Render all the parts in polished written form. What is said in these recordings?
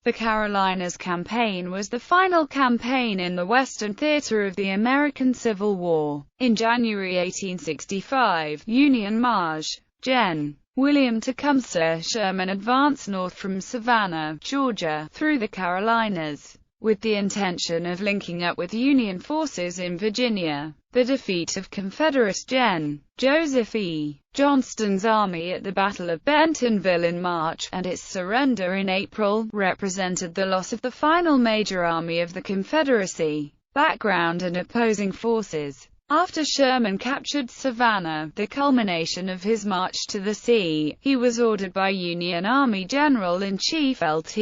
The Carolinas Campaign was the final campaign in the Western theater of the American Civil War. In January 1865, Union Marsh. Gen. William Tecumseh Sherman advanced north from Savannah, Georgia, through the Carolinas, with the intention of linking up with Union forces in Virginia. The defeat of Confederate Gen. Joseph E. Johnston's army at the Battle of Bentonville in March, and its surrender in April, represented the loss of the final major army of the Confederacy. Background and opposing forces. After Sherman captured Savannah, the culmination of his march to the sea, he was ordered by Union Army General-in-Chief Lt.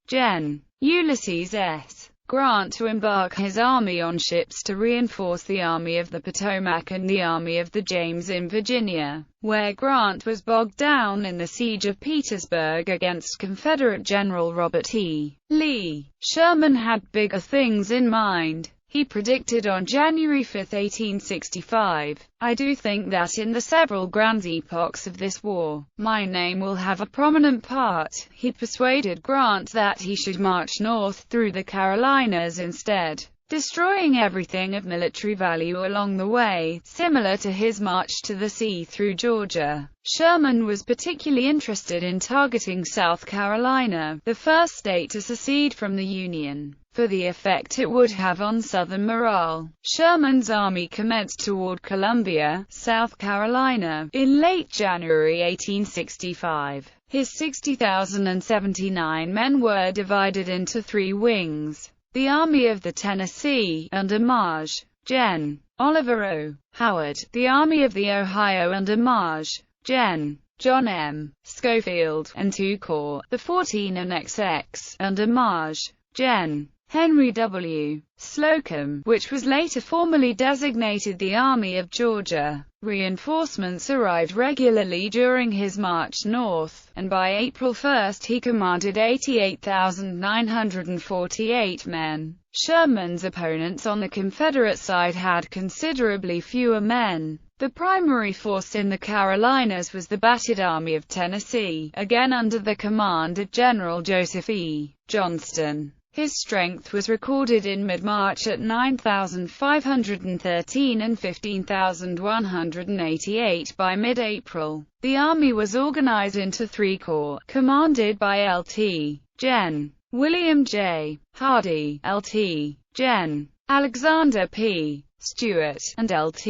Gen. Ulysses S. Grant to embark his army on ships to reinforce the Army of the Potomac and the Army of the James in Virginia, where Grant was bogged down in the siege of Petersburg against Confederate General Robert E. Lee. Sherman had bigger things in mind. He predicted on January 5, 1865, "I do think that in the several grand epochs of this war, my name will have a prominent part." He persuaded Grant that he should march north through the Carolinas instead, destroying everything of military value along the way, similar to his march to the sea through Georgia. Sherman was particularly interested in targeting South Carolina, the first state to secede from the Union, for the effect it would have on Southern morale. Sherman's army commenced toward Columbia, South Carolina, in late January 1865. His 60,079 men were divided into three wings. The Army of the Tennessee, under Marsh. Gen. Oliver O. Howard; the Army of the Ohio under Marsh. Gen. John M. Schofield; and two corps, the 14 and XX, under Marsh. Gen. Henry W. Slocum, which was later formally designated the Army of Georgia. Reinforcements arrived regularly during his march north, and by April 1 he commanded 88,948 men. Sherman's opponents on the Confederate side had considerably fewer men. The primary force in the Carolinas was the battered Army of Tennessee, again under the command of General Joseph E. Johnston. His strength was recorded in mid-March at 9,513 and 15,188 by mid-April. The army was organized into three corps, commanded by Lt. Gen. William J. Hardee, Lt. Gen. Alexander P. Stewart, and Lt.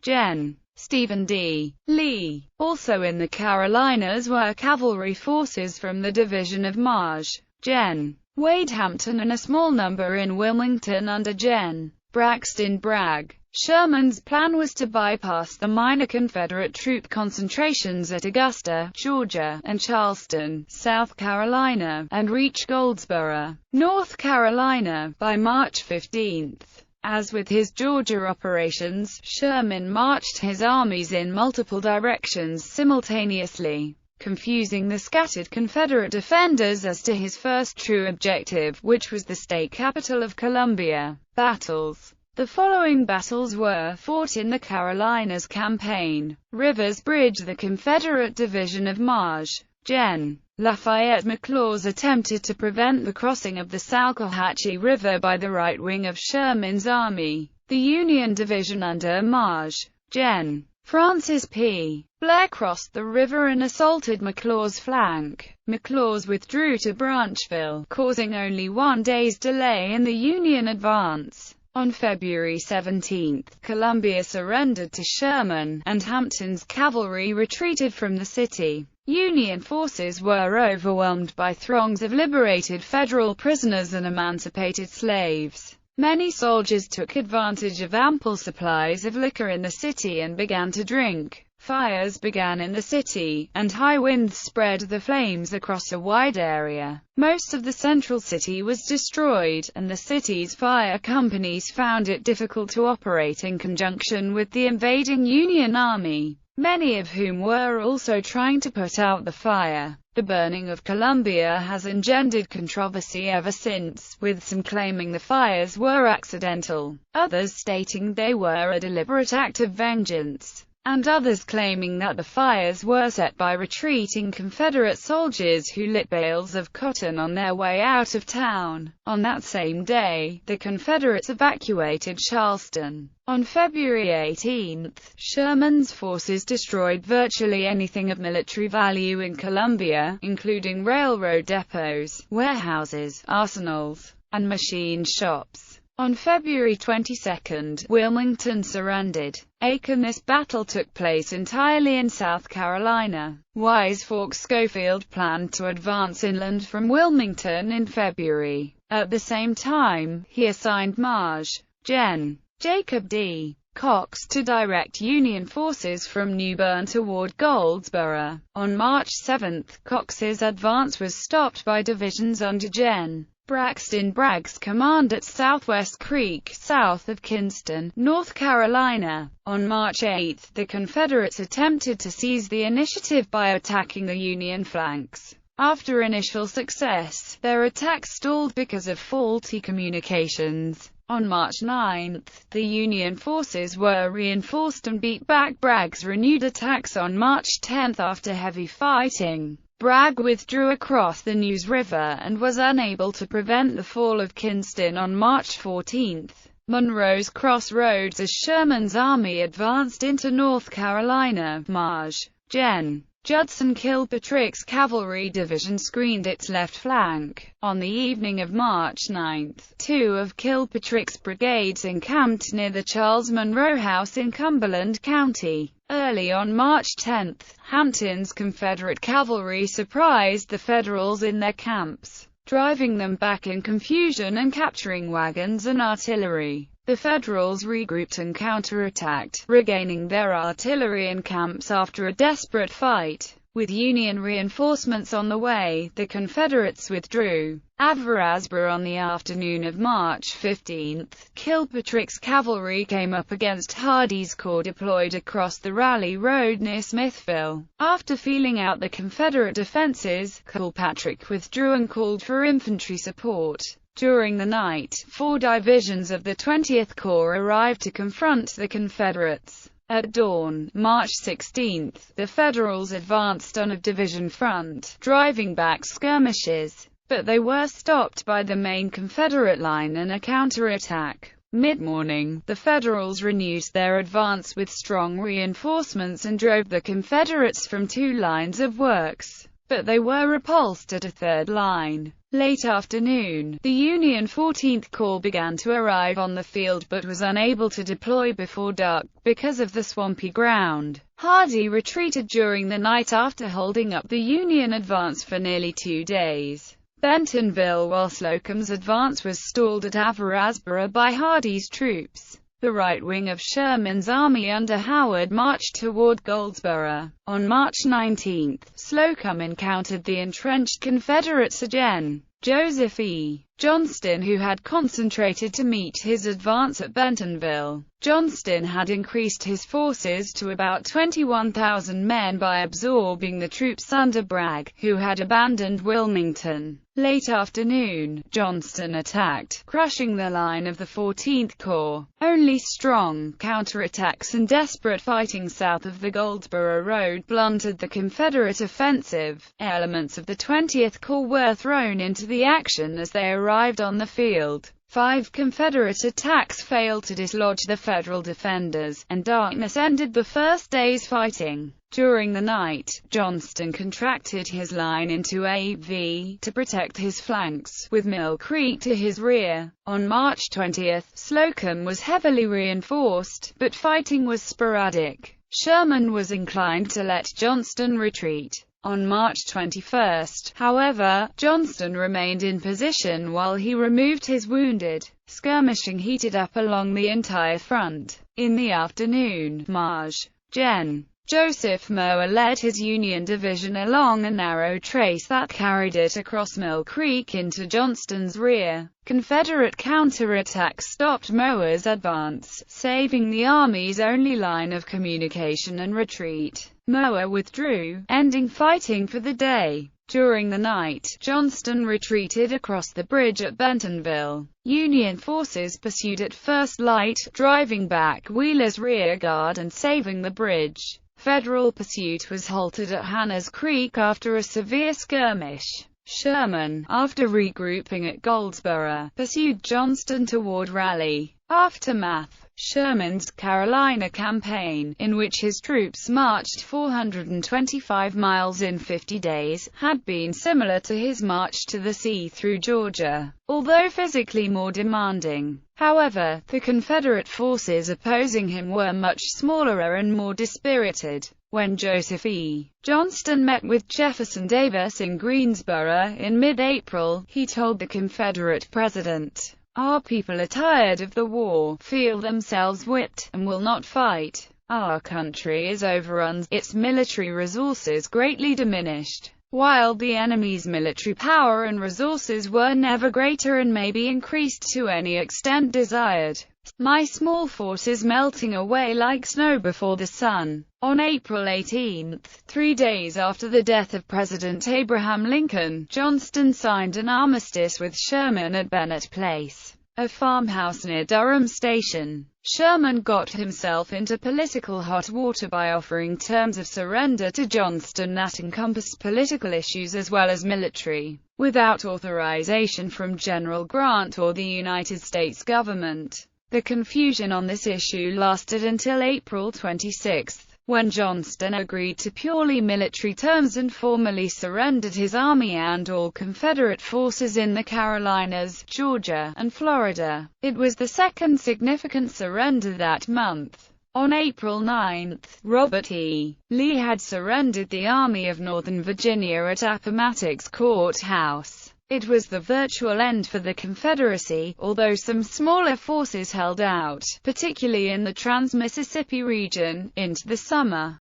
Gen. Stephen D. Lee. Also in the Carolinas were cavalry forces from the division of Marsh. Gen. Wade Hampton and a small number in Wilmington under Gen. Braxton Bragg. Sherman's plan was to bypass the minor Confederate troop concentrations at Augusta, Georgia, and Charleston, South Carolina, and reach Goldsboro, North Carolina, by March 15. As with his Georgia operations, Sherman marched his armies in multiple directions simultaneously, confusing the scattered Confederate defenders as to his first true objective, which was the state capital of Columbia. Battles. The following battles were fought in the Carolinas campaign. Rivers Bridge. The Confederate division of Marsh. Gen. Lafayette McLaws attempted to prevent the crossing of the Salcohatchee River by the right wing of Sherman's army. The Union division under Marsh. Gen. Francis P. Blair crossed the river and assaulted McLaws' flank. McLaws withdrew to Branchville, causing only 1 day's delay in the Union advance. On February 17, Columbia surrendered to Sherman, and Hampton's cavalry retreated from the city. Union forces were overwhelmed by throngs of liberated federal prisoners and emancipated slaves. Many soldiers took advantage of ample supplies of liquor in the city and began to drink. Fires began in the city, and high winds spread the flames across a wide area. Most of the central city was destroyed, and the city's fire companies found it difficult to operate in conjunction with the invading Union army, many of whom were also trying to put out the fire. The burning of Columbia has engendered controversy ever since, with some claiming the fires were accidental, others stating they were a deliberate act of vengeance. and others claiming that the fires were set by retreating Confederate soldiers who lit bales of cotton on their way out of town. On that same day, the Confederates evacuated Charleston. On February 18, Sherman's forces destroyed virtually anything of military value in Columbia, including railroad depots, warehouses, arsenals, and machine shops. On February 22, Wilmington surrendered. This battle took place entirely in South Carolina. Wise Fork Schofield planned to advance inland from Wilmington in February. At the same time, he assigned Marge, Gen. Jacob D. Cox to direct Union forces from New Bern toward Goldsboro. On March 7, Cox's advance was stopped by divisions under Gen. Braxton Bragg's command at Southwest Creek, south of Kinston, North Carolina. On March 8, the Confederates attempted to seize the initiative by attacking the Union flanks. After initial success, their attack stalled because of faulty communications. On March 9, the Union forces were reinforced and beat back Bragg's renewed attacks on March 10 after heavy fighting. Bragg withdrew across the Neuse River and was unable to prevent the fall of Kinston on March 14. Monroe's Crossroads as Sherman's army advanced into North Carolina. Marge, Gen. Judson Kilpatrick's cavalry division screened its left flank. On the evening of March 9, two of Kilpatrick's brigades encamped near the Charles Monroe House in Cumberland County. Early on March 10, Hampton's Confederate cavalry surprised the Federals in their camps, driving them back in confusion and capturing wagons and artillery. The Federals regrouped and counterattacked, regaining their artillery and camps after a desperate fight. With Union reinforcements on the way, the Confederates withdrew. At Varasburg on the afternoon of March 15, Kilpatrick's cavalry came up against Hardee's corps deployed across the Raleigh Road near Smithville. After feeling out the Confederate defenses, Kilpatrick withdrew and called for infantry support. During the night, 4 divisions of the 20th Corps arrived to confront the Confederates. At dawn, March 16, the Federals advanced on a division front, driving back skirmishes, but they were stopped by the main Confederate line and a counterattack. Mid-morning, the Federals renewed their advance with strong reinforcements and drove the Confederates from 2 lines of works, but they were repulsed at a 3rd line. Late afternoon, the Union 14th Corps began to arrive on the field but was unable to deploy before dark, because of the swampy ground. Hardee retreated during the night after holding up the Union advance for nearly 2 days. Bentonville, while Slocum's advance was stalled at Avarasburg by Hardee's troops. The right wing of Sherman's army under Howard marched toward Goldsboro. On March 19, Slocum encountered the entrenched Confederates again. Joseph E. Johnston, who had concentrated to meet his advance at Bentonville. Johnston had increased his forces to about 21,000 men by absorbing the troops under Bragg, who had abandoned Wilmington. Late afternoon, Johnston attacked, crushing the line of the 14th Corps. Only strong counterattacks and desperate fighting south of the Goldsboro Road blunted the Confederate offensive. Elements of the 20th Corps were thrown into the action as they arrived on the field. 5 Confederate attacks failed to dislodge the Federal defenders, and darkness ended the first day's fighting. During the night, Johnston contracted his line into a V to protect his flanks, with Mill Creek to his rear. On March 20, Slocum was heavily reinforced, but fighting was sporadic. Sherman was inclined to let Johnston retreat. On March 21, however, Johnston remained in position while he removed his wounded. Skirmishing heated up along the entire front. In the afternoon, Marge, Gen. Joseph Mower led his Union division along a narrow trace that carried it across Mill Creek into Johnston's rear. Confederate counterattack stopped Mower's advance, saving the Army's only line of communication and retreat. Mower withdrew, ending fighting for the day. During the night, Johnston retreated across the bridge at Bentonville. Union forces pursued at first light, driving back Wheeler's rear guard and saving the bridge. Federal pursuit was halted at Hannah's Creek after a severe skirmish. Sherman, after regrouping at Goldsboro, pursued Johnston toward Raleigh. Aftermath: Sherman's Carolina campaign, in which his troops marched 425 miles in 50 days, had been similar to his march to the sea through Georgia, although physically more demanding. However, the Confederate forces opposing him were much smaller and more dispirited. When Joseph E. Johnston met with Jefferson Davis in Greensboro in mid-April, he told the Confederate president, "Our people are tired of the war, feel themselves whipped, and will not fight. Our country is overrun, its military resources greatly diminished, while the enemy's military power and resources were never greater and may be increased to any extent desired. My small force is melting away like snow before the sun." On April 18, 3 days after the death of President Abraham Lincoln, Johnston signed an armistice with Sherman at Bennett Place, a farmhouse near Durham Station. Sherman got himself into political hot water by offering terms of surrender to Johnston that encompassed political issues as well as military, without authorization from General Grant or the United States government. The confusion on this issue lasted until April 26, when Johnston agreed to purely military terms and formally surrendered his army and all Confederate forces in the Carolinas, Georgia, and Florida. It was the second significant surrender that month. On April 9, Robert E. Lee had surrendered the Army of Northern Virginia at Appomattox Courthouse. It was the virtual end for the Confederacy, although some smaller forces held out, particularly in the Trans-Mississippi region, into the summer.